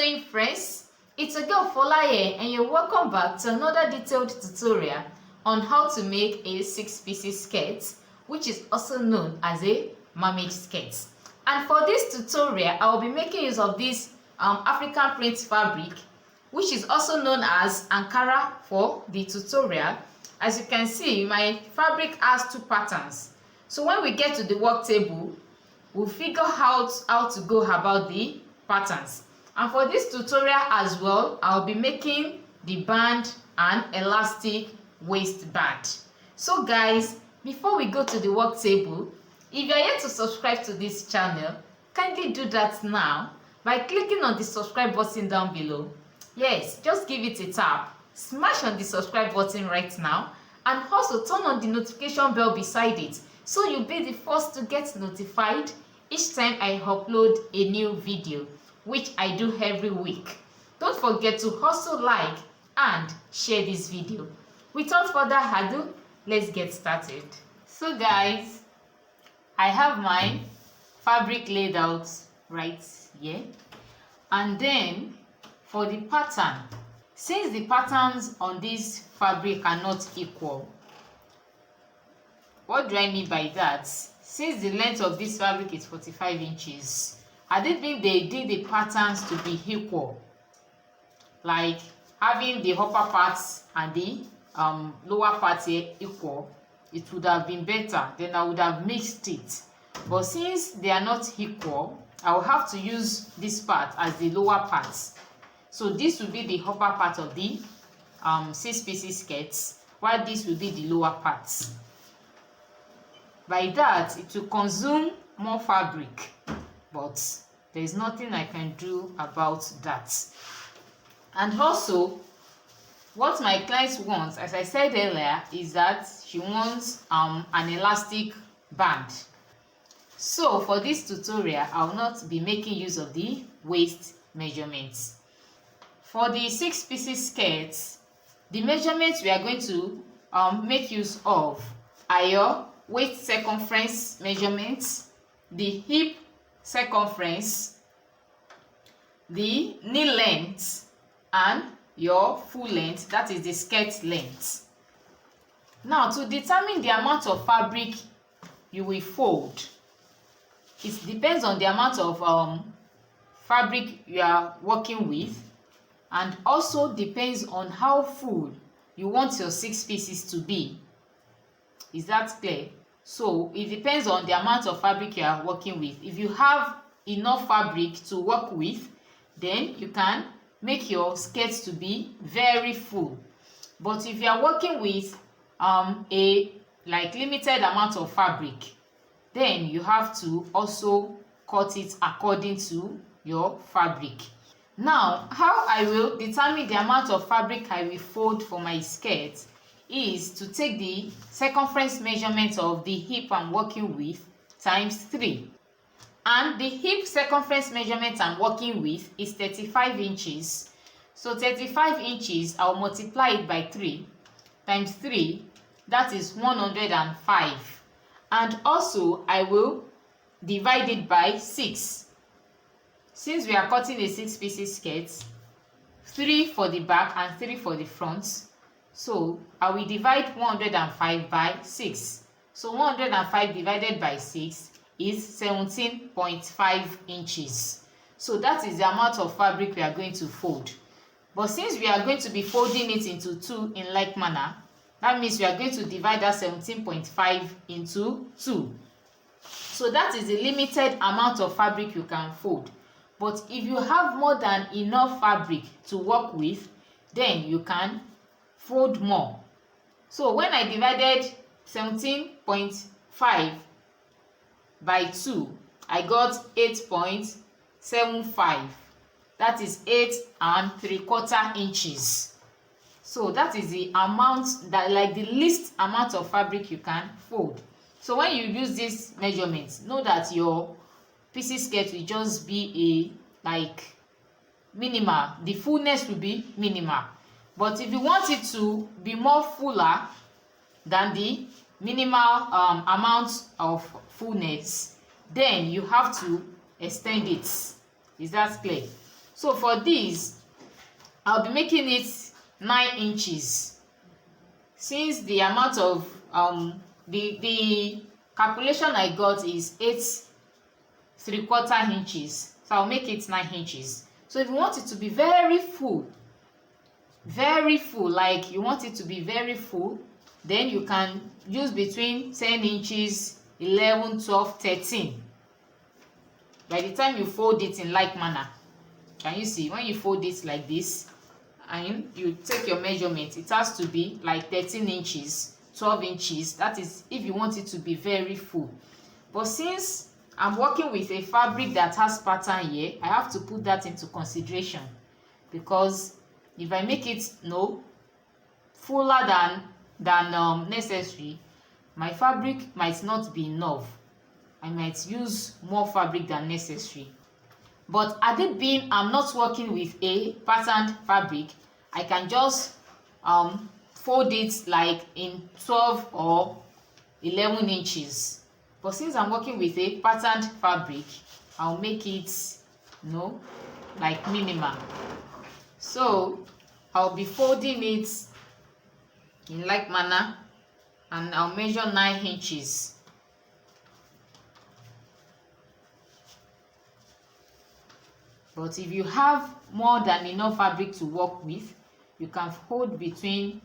doing, friends? It's a girl Folaye and you're welcome back to another detailed tutorial on how to make a 6-piece skirt, which is also known as a mermaid skirt. And for this tutorial, I will be making use of this African print fabric, which is also known as Ankara for the tutorial. As you can see, my fabric has two patterns. So when we get to the work table, we'll figure out how to go about the patterns. And for this tutorial as well, I'll be making the band and elastic waistband. So guys, before we go to the work table, if you're yet to subscribe to this channel, kindly do that now by clicking on the subscribe button down below. Yes, just give it a tap, smash on the subscribe button right now, and also turn on the notification bell beside it so you'll be the first to get notified each time I upload a new video, which I do every week. Don't forget to also like and share this video. Without further ado, let's get started. So guys, I have my fabric laid out right here, and then for the pattern, since the patterns on this fabric are not equal, what do I mean by that? Since the length of this fabric is 45 inches, I didn't think they did the patterns to be equal, like having the upper parts and the lower parts here equal. It would have been better, then I would have mixed it. But since they are not equal, I will have to use this part as the lower parts. So this will be the upper part of the 6-piece skirts, while this will be the lower parts. By that, it will consume more fabric, but there is nothing I can do about that. And also, what my client wants, as I said earlier, is that she wants an elastic band. So for this tutorial, I will not be making use of the waist measurements. For the 6-piece skirts, the measurements we are going to make use of are your waist circumference measurements, the hip circumference, the knee length, and your full length, that is the skirt length. Now, to determine the amount of fabric you will fold, it depends on the amount of fabric you are working with, and also depends on how full you want your 6 pieces to be. Is that clear? So it depends on the amount of fabric you are working with. If you have enough fabric to work with, then you can make your skirts to be very full. But if you are working with a limited amount of fabric, then you have to also cut it according to your fabric. Now, how I will determine the amount of fabric I will fold for my skirt is to take the circumference measurement of the hip I'm working with times 3. And the hip circumference measurement I'm working with is 35 inches. So 35 inches, I'll multiply it by 3 times 3, that is 105. And also, I will divide it by 6. Since we are cutting a 6-piece skirt, 3 for the back and 3 for the front, so I will divide 105 by 6. So 105 divided by 6 is 17.5 inches. So that is the amount of fabric we are going to fold. But since we are going to be folding it into 2 in like manner, that means we are going to divide that 17.5 into 2. So that is the limited amount of fabric you can fold. But if you have more than enough fabric to work with, then you can fold more. So when I divided 17.5 by 2, I got 8.75. That is 8 3/4 inches. So that is the amount, that the least amount of fabric you can fold. So when you use this measurement, know that your piece skirt will just be a minimal. The fullness will be minimal. But if you want it to be more fuller than the minimal amount of fullness, then you have to extend it. Is that clear? So for this, I'll be making it 9 inches. Since the amount of the calculation I got is 8 3/4 inches, so I'll make it 9 inches. So if you want it to be very full, like you want it to be very full, then you can use between 10 inches, 11, 12, 13. By the time you fold it in like manner, can you see, when you fold it like this and you take your measurement, it has to be like 13 inches, 12 inches. That is if you want it to be very full. But since I'm working with a fabric that has pattern here, I have to put that into consideration, because if I make it fuller than necessary, my fabric might not be enough. I might use more fabric than necessary. But at it being I'm not working with a patterned fabric, I can just fold it like in 12 or 11 inches. But since I'm working with a patterned fabric, I'll make it like minimal. So I'll be folding it in like manner, and I'll measure 9 inches. But if you have more than enough fabric to work with, you can fold between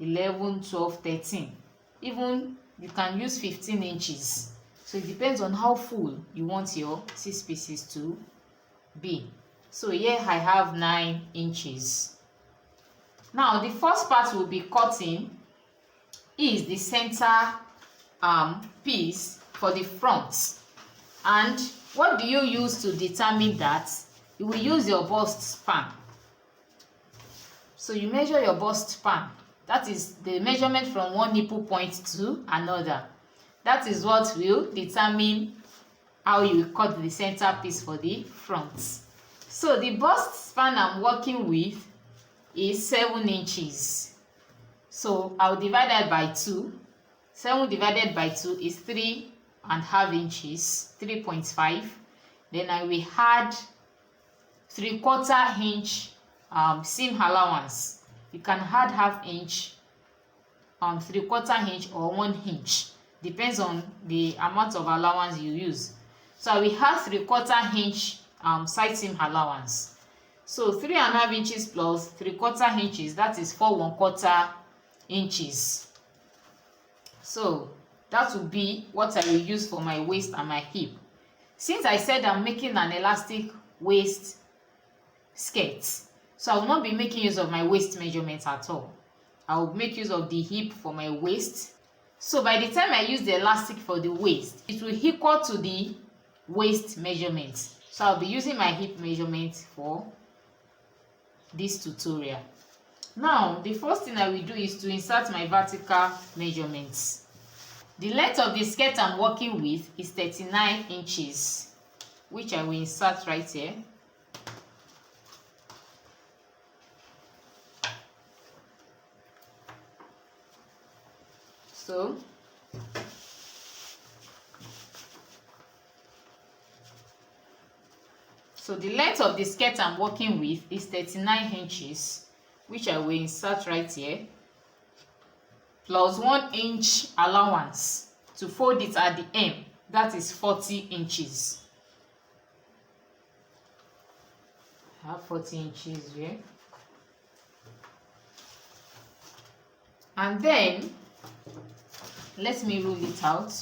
11, 12, 13. Even you can use 15 inches. So it depends on how full you want your 6 pieces to be. So here I have 9 inches. Now the first part we'll be cutting is the center piece for the front. And what do you use to determine that? You will use your bust span. So you measure your bust span. That is the measurement from one nipple point to another. That is what will determine how you cut the center piece for the front. So the bust span I'm working with is 7 inches. So I'll divide that by 2. 7 divided by 2 is 3.5 inches, 3.5. Then I will add 3/4 inch seam allowance. You can add ½ inch, 3/4 inch or 1 inch, depends on the amount of allowance you use. So I will add 3/4 inch side seam allowance. So 3.5 inches plus 3/4 inches, that is 4.25 inches. So that will be what I will use for my waist and my hip. Since I said I'm making an elastic waist skirt, so I will not be making use of my waist measurements at all. I will make use of the hip for my waist. So by the time I use the elastic for the waist, it will equal to the waist measurement. So I'll be using my hip measurement for this tutorial. Now the first thing I will do is to insert my vertical measurements. The length of the skirt I'm working with is 39 inches, which I will insert right here. So the length of the skirt I'm working with is 39 inches, which I will insert right here, plus 1 inch allowance to fold it at the hem. That is 40 inches. I have 40 inches here. And then let me roll it out.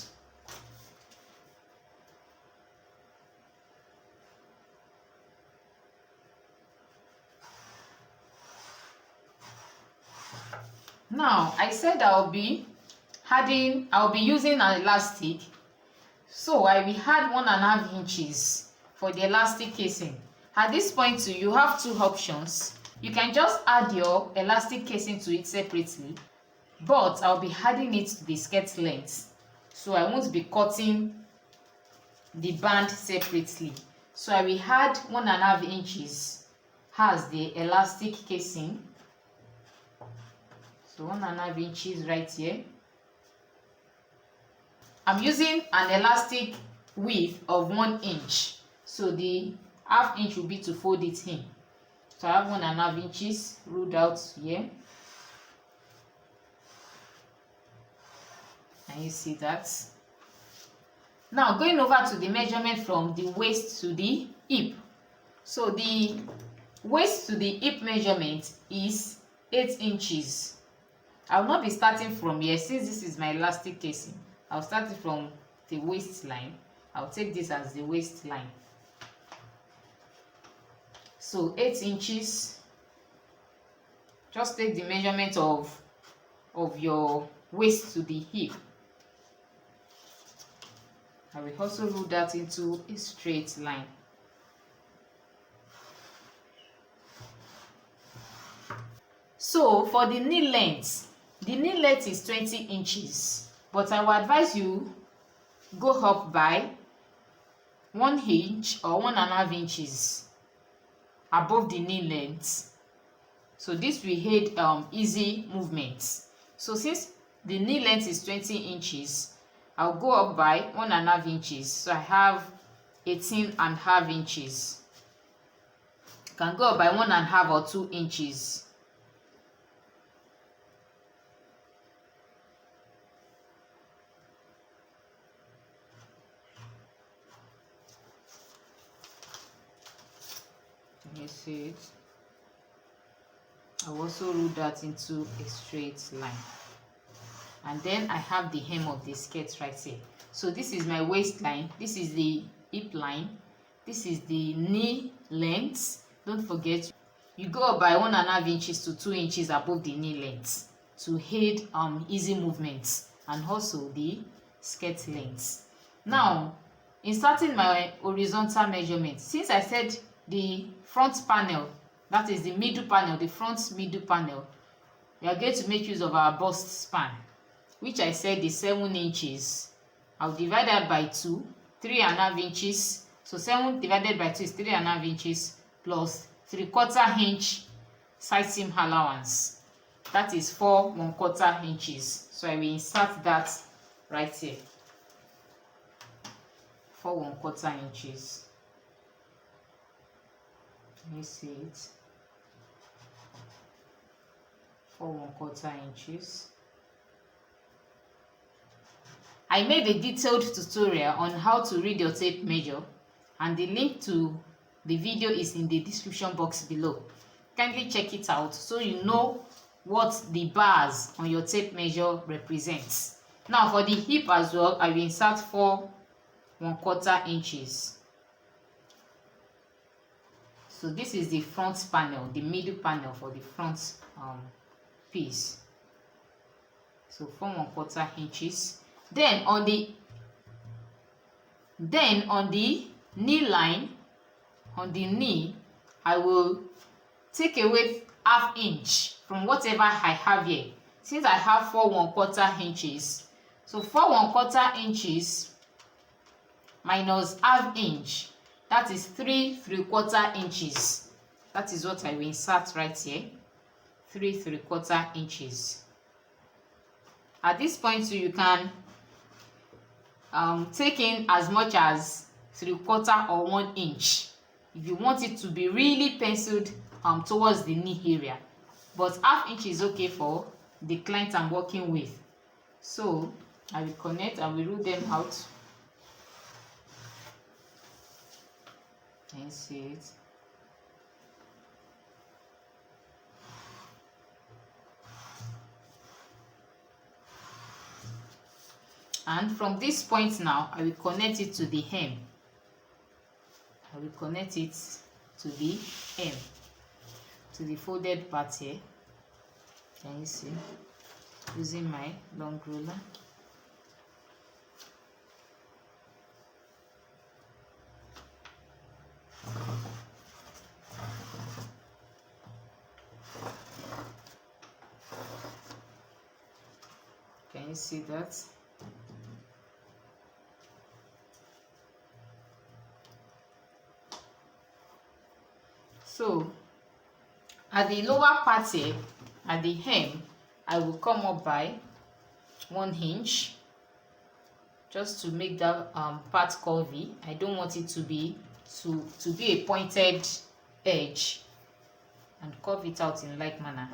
Now I said I'll be using an elastic, so I will add 1.5 inches for the elastic casing. At this point too, you have 2 options. You can just add your elastic casing to it separately, but I'll be adding it to the skirt length, so I won't be cutting the band separately. So I will add 1.5 inches as the elastic casing. So 1.5 inches right here. I'm using an elastic width of 1 inch, so the half inch will be to fold it in. So I have 1.5 inches ruled out here. And you see that. Now going over to the measurement from the waist to the hip. So the waist to the hip measurement is 8 inches. I will not be starting from here since this is my elastic casing. I'll start it from the waistline. I'll take this as the waistline. So 8 inches. Just take the measurement of your waist to the hip. I will also rule that into a straight line. So for the knee length is 20 inches, but I will advise you go up by 1 inch or 1.5 inches above the knee length. So this will aid easy movements. So since the knee length is 20 inches, I'll go up by 1.5 inches. So I have 18.5 inches. You can go up by 1.5 or 2 inches. You see it. I'll also rule that into a straight line. And then I have the hem of the skirt right here. So this is my waistline, this is the hip line, this is the knee length. Don't forget, you go up by 1.5 inches to 2 inches above the knee length to aid easy movements, and also the skirt length. Now, inserting my horizontal measurement, since I said the front panel, that is the middle panel, the front middle panel, we are going to make use of our bust span, which I said is 7 inches. I'll divide that by 2, 3.5 inches. So 7 divided by 2 is 3.5 inches plus 3/4 inch side seam allowance. That is 4 1/4 inches. So I will insert that right here. 4 1/4 inches. Let me see it. 4 1/4 inches. I made a detailed tutorial on how to read your tape measure, and the link to the video is in the description box below. Kindly check it out so you know what the bars on your tape measure represents. Now for the hip as well, I will insert 4 1/4 inches. So this is the front panel, the middle panel for the front piece. So 4 1/4 inches. Then on the knee line, on the knee, I will take away ½ inch from whatever I have here. Since I have 4 1/4 inches, so 4 1/4 inches minus ½ inch, that is 3 3/4 inches. That is what I will insert right here. 3 3/4 inches. At this point, so you can take in as much as 3/4 or 1 inch if you want it to be really penciled towards the knee area, but ½ inch is okay for the client I'm working with. So I will connect, I will rule them out. Can you see it? And from this point now, I will connect it to the hem. I will connect it to the hem, to the folded part here. Can you see? Using my long ruler. Can you see that? So at the lower part here, at the hem, I will come up by 1 inch just to make that part curvy. I don't want it to be to be a pointed edge, and curve it out in like manner.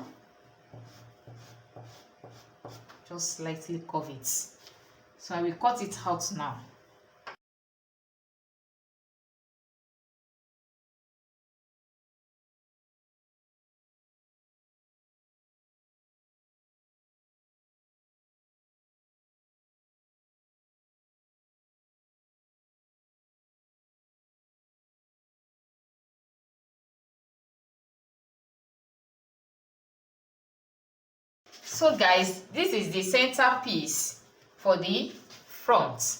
Just slightly curve it. So I will cut it out now. So guys, this is the center piece for the front.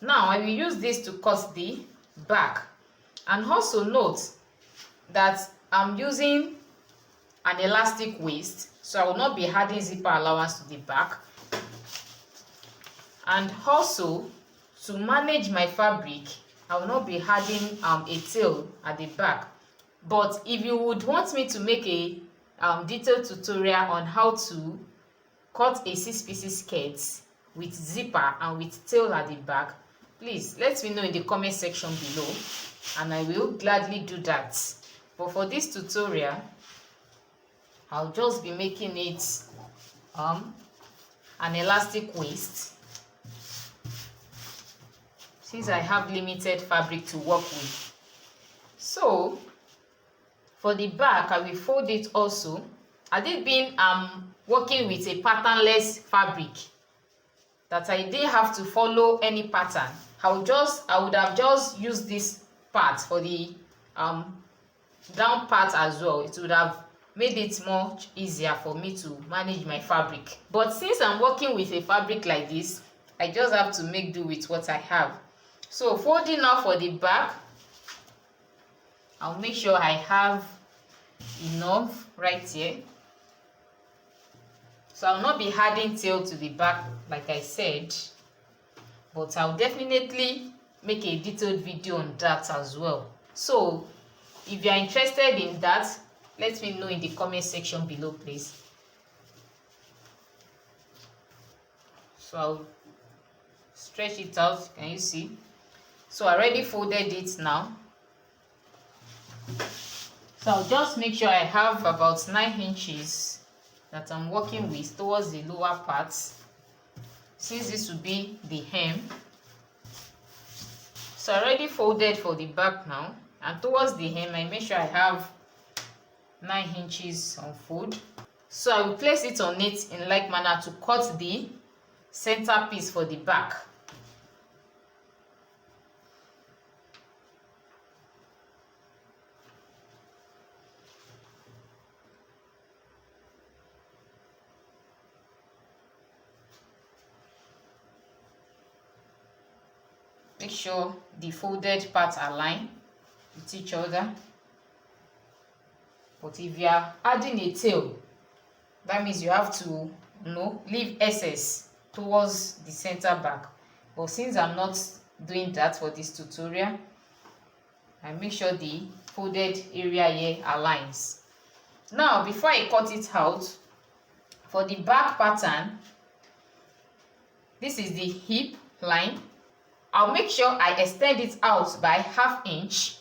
Now I will use this to cut the back. And also note that I'm using an elastic waist, so I will not be adding zipper allowance to the back. And also, to manage my fabric, I will not be adding a tail at the back. But if you would want me to make a detailed tutorial on how to cut a 6-piece skirt with zipper and with tail at the back, please let me know in the comment section below, and I will gladly do that. But for this tutorial, I'll just be making it an elastic waist, since I have limited fabric to work with. So for the back, I will fold it also. I did been working with a patternless fabric that I didn't have to follow any pattern. I would have just used this part for the down part as well. It would have made it much easier for me to manage my fabric. But since I'm working with a fabric like this, I just have to make do with what I have. So folding now for the back, I'll make sure I have enough right here. So I'll not be adding tail to the back like I said, but I'll definitely make a detailed video on that as well. So if you are interested in that, let me know in the comment section below, please. So I'll stretch it out. Can you see? So I already folded it now. So I'll just make sure I have about 9 inches that I'm working with towards the lower part, since this will be the hem. So I already folded for the back now, and towards the hem I make sure I have 9 inches on fold. So I will place it on it in like manner to cut the center piece for the back. Make sure the folded parts align with each other. But if you are adding a tail, that means you have to, leave excess towards the center back. But since I'm not doing that for this tutorial, I make sure the folded area here aligns. Now, before I cut it out, for the back pattern, this is the hip line. I'll make sure I extend it out by ½ inch.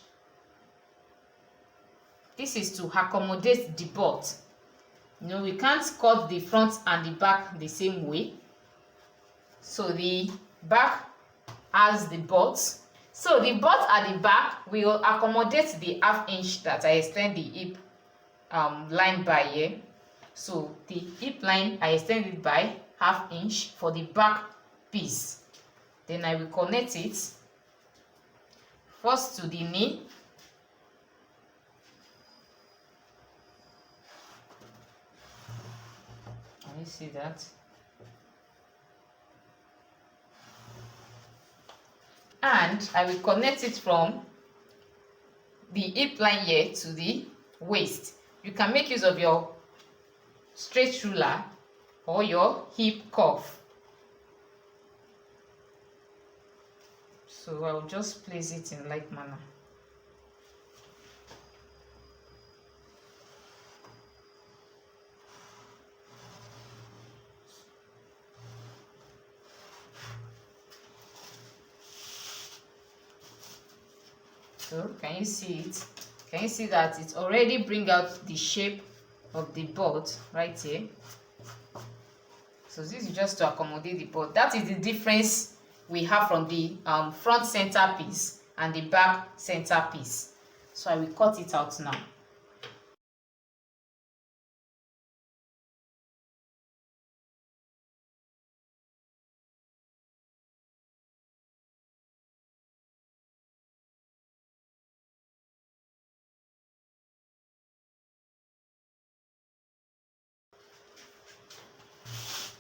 This is to accommodate the butt. We can't cut the front and the back the same way. So the back has the butt. So the butt at the back will accommodate the ½ inch that I extend the hip line by here. So the hip line, I extend it by ½ inch for the back piece. Then I will connect it first to the knee. Can you see that? And I will connect it from the hip line here to the waist. You can make use of your straight ruler or your hip cuff. So I'll just place it in like manner. So can you see it? Can you see that it already bring out the shape of the board right here? So this is just to accommodate the board. That is the difference we have from the front center piece and the back center piece. So I will cut it out now.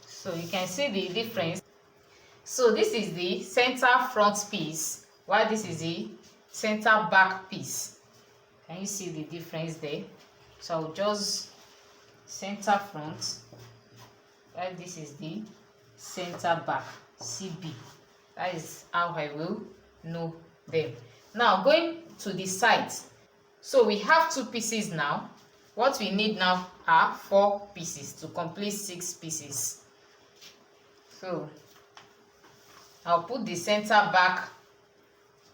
So you can see the difference. So this is the center front piece, while this is the center back piece. Can you see the difference there? So I'll just center front, while this is the center back, CB. That is how I will know them. Now going to the side. So we have 2 pieces now. What we need now are 4 pieces to complete 6 pieces. So I'll put the center back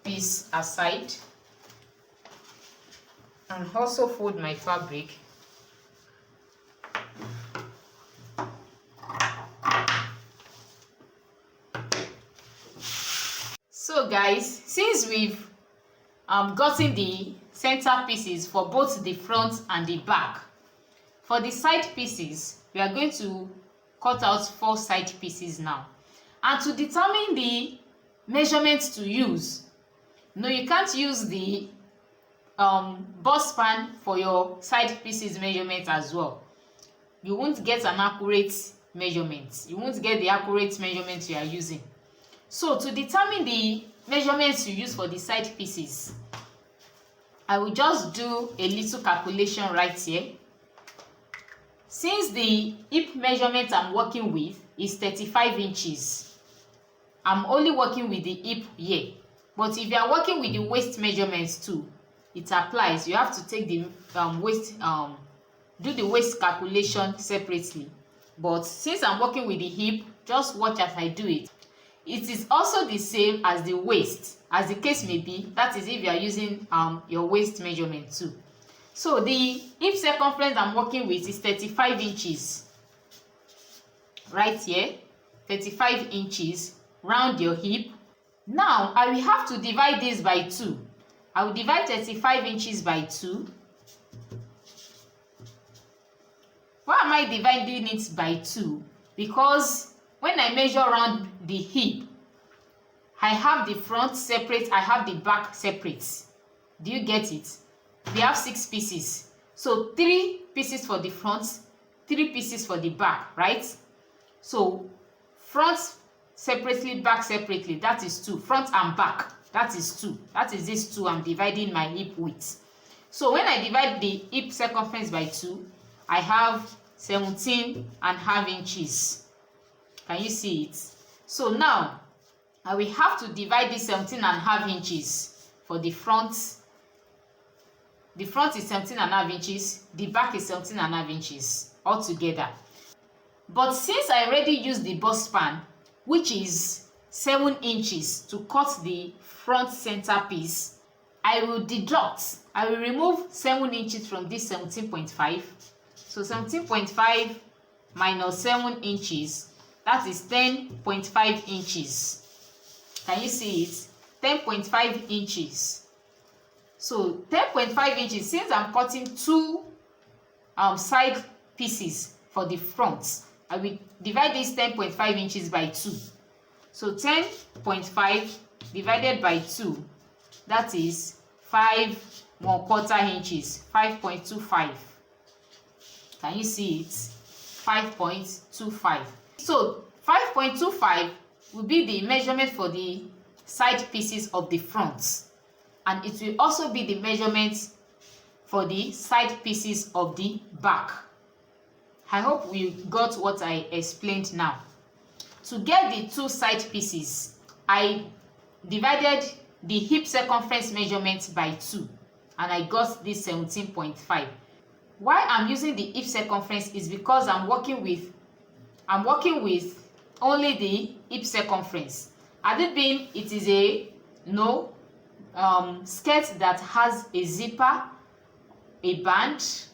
piece aside and also fold my fabric. So guys, since we've gotten the center pieces for both the front and the back, for the side pieces we are going to cut out 4 side pieces now. And to determine the measurements to use, no, you can't use the bust span for your side pieces measurement as well. You won't get an accurate measurement. You won't get the accurate measurement you are using. So to determine the measurements you use for the side pieces, I will just do a little calculation right here. Since the hip measurement I'm working with is 35 inches, I'm only working with the hip here. But if you are working with the waist measurements too, it applies. You have to take the do the waist calculation separately. But since I'm working with the hip, just watch as I do it. It is also the same as the waist, as the case may be. That is if you are using your waist measurement too. So the hip circumference I'm working with is 35 inches. Right here, 35 inches. Round your hip. Now I will have to divide this by 2. I will divide 35 inches by 2. Why am I dividing it by 2? Because when I measure around the hip, I have the front separate, I have the back separate. Do you get it? We have 6 pieces. So 3 pieces for the front, 3 pieces for the back, right? So front separately, back separately, that is 2. Front and back, that is 2. That is this 2 I'm dividing my hip with. So when I divide the hip circumference by 2, I have 17.5 inches. Can you see it? So now I will have to divide this 17.5 inches for the front. The front is 17.5 inches, the back is 17.5 inches altogether. But since I already used the bust span, which is 7 inches to cut the front center piece, I will deduct. I will remove 7 inches from this 17.5. So 17.5 minus 7 inches, that is 10.5 inches. Can you see it? 10.5 inches. So 10.5 inches, since I'm cutting 2 side pieces for the front, I will divide this 10.5 inches by 2. So 10.5 divided by 2, that is 5¼ inches, 5.25. Can you see it? 5.25. So 5.25 will be the measurement for the side pieces of the front, and it will also be the measurement for the side pieces of the back. I hope we got what I explained now. To get the 2 side pieces, I divided the hip circumference measurement by 2, and I got this 17.5. Why I'm using the hip circumference is because I'm working with only the hip circumference. Had it been it is a skirt that has a zipper, a band,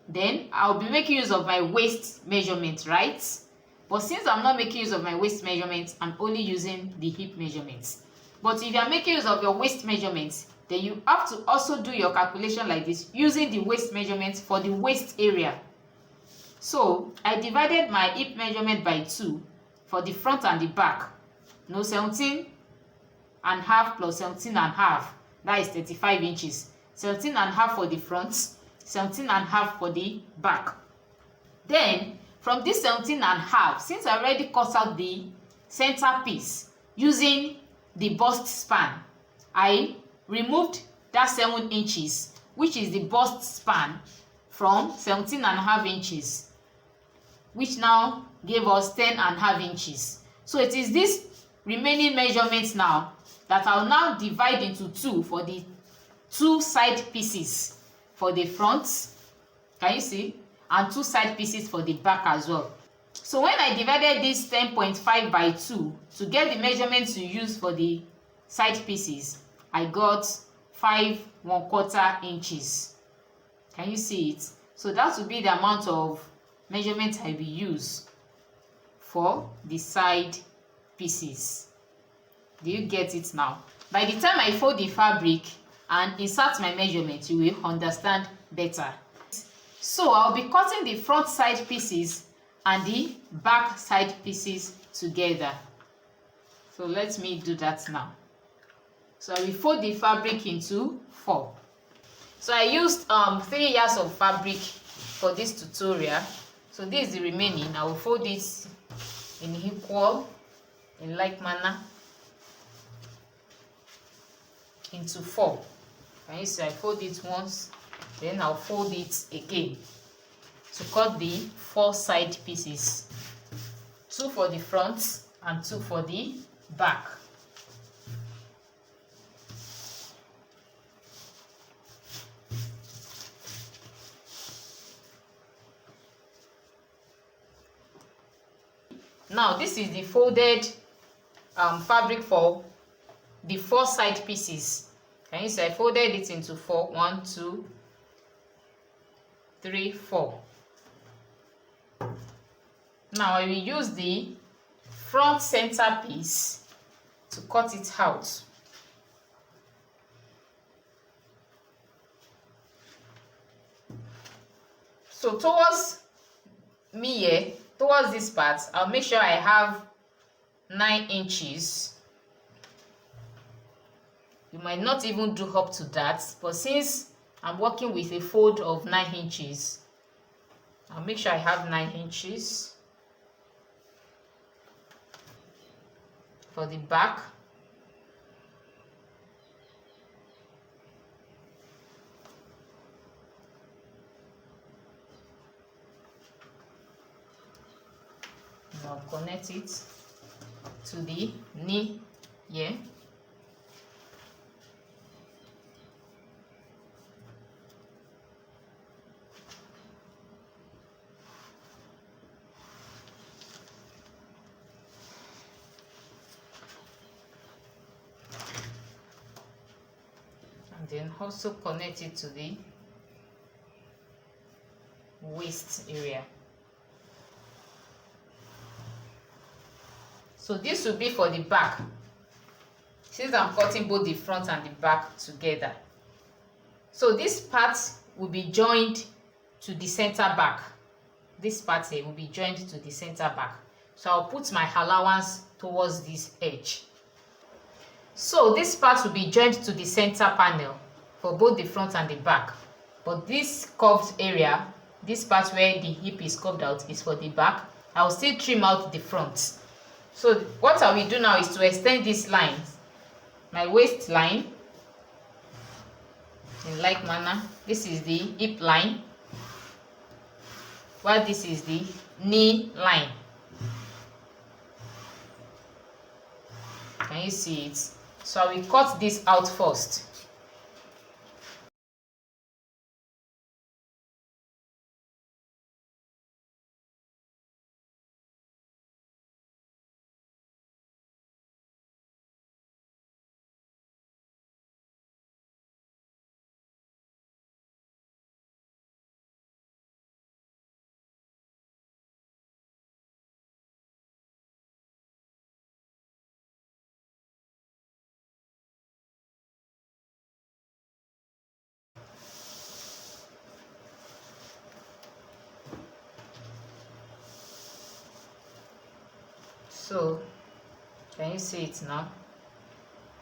then I'll be making use of my waist measurement, right? But since I'm not making use of my waist measurement, I'm only using the hip measurements. But if you are making use of your waist measurements, then you have to also do your calculation like this, using the waist measurement for the waist area. So I divided my hip measurement by 2 for the front and the back. 17 and half plus 17 and half, that is 35 inches. 17 and half for the front, 17 and half for the back. Then from this 17 and half, since I already cut out the center piece using the bust span, I removed that 7 inches, which is the bust span, from 17 and half inches, which now gave us 10 and half inches. So it is this remaining measurements now that I'll now divide into 2 for the 2 side pieces for the front, can you see, and 2 side pieces for the back as well. So when I divided this 10.5 by 2 to get the measurements to use for the side pieces, I got 5 1/4 inches. Can you see it? So that will be the amount of measurement I will use for the side pieces. Do you get it now? By the time I fold the fabric and insert my measurement, you will understand better. So I'll be cutting the front side pieces and the back side pieces together. So let me do that now. So I will fold the fabric into 4. So I used 3 yards of fabric for this tutorial. So this is the remaining. I will fold it in equal, in like manner, into 4. Can you see? I fold it once, then I'll fold it again to cut the 4 side pieces, 2 for the front and 2 for the back. Now this is the folded fabric for the 4 side pieces. Can you see? I folded it into 4. 1 2 3 4. Now I will use the front center piece to cut it out. So towards me here, towards this part, I'll make sure I have 9 inches. You might not even do up to that, but since I'm working with a fold of 9 inches, I'll make sure I have 9 inches for the back. Now connect it to the knee here. And then also connect it to the waist area. So this will be for the back, since I'm cutting both the front and the back together. So this part will be joined to the center back. This part here will be joined to the center back. So I'll put my allowance towards this edge. So this part will be joined to the center panel for both the front and the back. But this curved area, this part where the hip is curved out, is for the back. I'll still trim out the front. So what I will do now is to extend these lines, my waist line, in like manner. This is the hip line, while this is the knee line. Can you see it? So I will cut this out first. So can you see it now?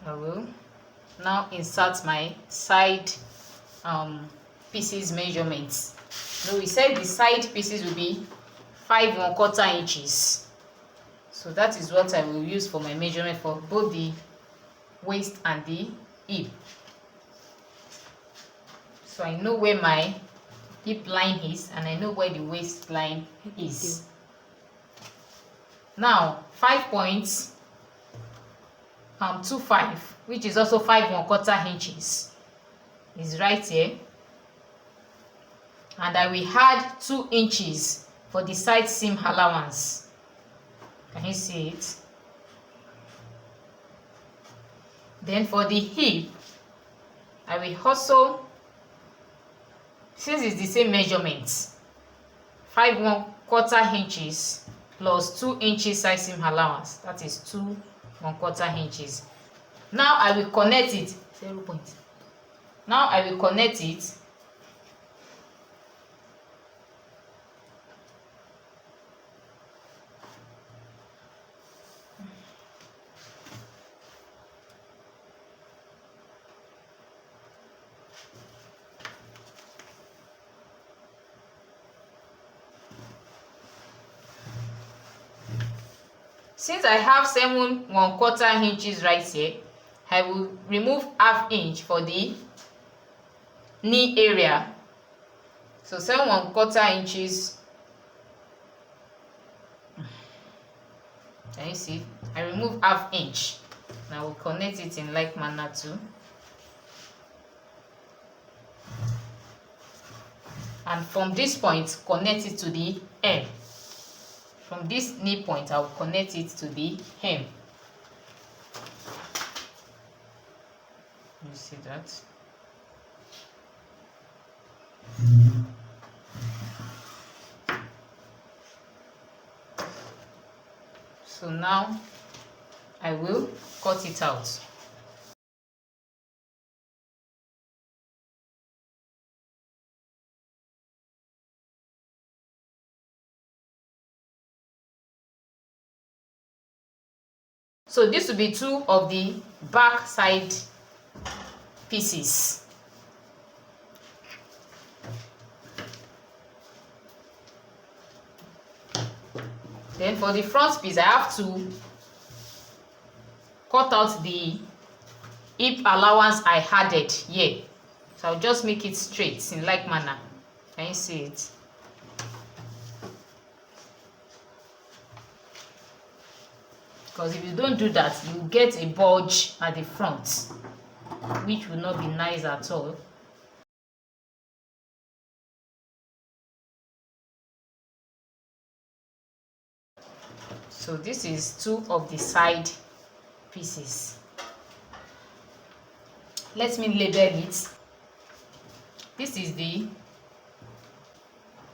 I will now insert my side pieces measurements. So we said the side pieces will be 5 1/4 inches. So that is what I will use for my measurement for both the waist and the hip. So I know where my hip line is and I know where the waistline is. Now 5.25, which is also 5 1/4 inches, is right here, and I will add 2 inches for the side seam allowance. Can you see it? Then for the hip, I will also, since it's the same measurement, 5 1/4 inches plus 2 inches side seam allowance, that is 2 1/4 inches. Now I will connect it 0 point. Now I will connect it since I have 7 1/4 inches right here. I will remove ½ inch for the knee area. So 7 1/4 inches. Can you see? I remove ½ inch. And I will connect it in like manner too. And from this point, connect it to the hem. From this knee point, I will connect it to the hem. You see that? So now I will cut it out. So this will be 2 of the back side pieces. Then for the front piece, I have to cut out the hip allowance I added here. So I'll just make it straight in like manner. Can you see it? Because if you don't do that, you get a bulge at the front, which will not be nice at all. So this is 2 of the side pieces. Let me label it. This is the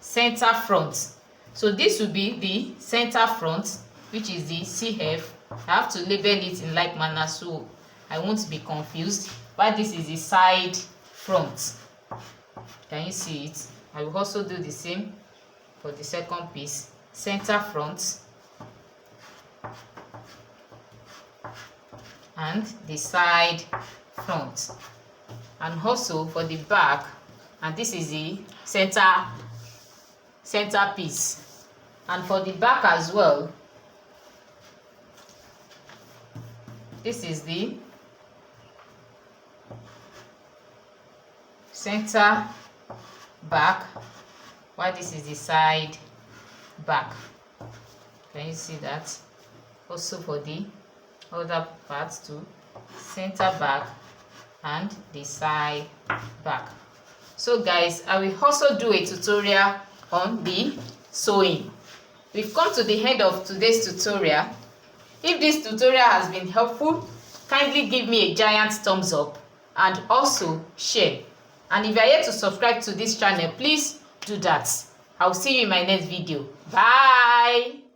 center front. So this will be the center front, which is the CF. I have to label it in like manner so I won't be confused. But this is the side front. Can you see it? I will also do the same for the second piece. Center front and the side front. And also for the back, and this is the center piece. And for the back as well, this is the center back, while this is the side back. Can you see that? Also for the other parts too, center back and the side back. So guys, I will also do a tutorial on the sewing. We've come to the end of today's tutorial. If this tutorial has been helpful, kindly give me a giant thumbs up and also share. And if you are yet to subscribe to this channel, please do that. I'll see you in my next video. Bye.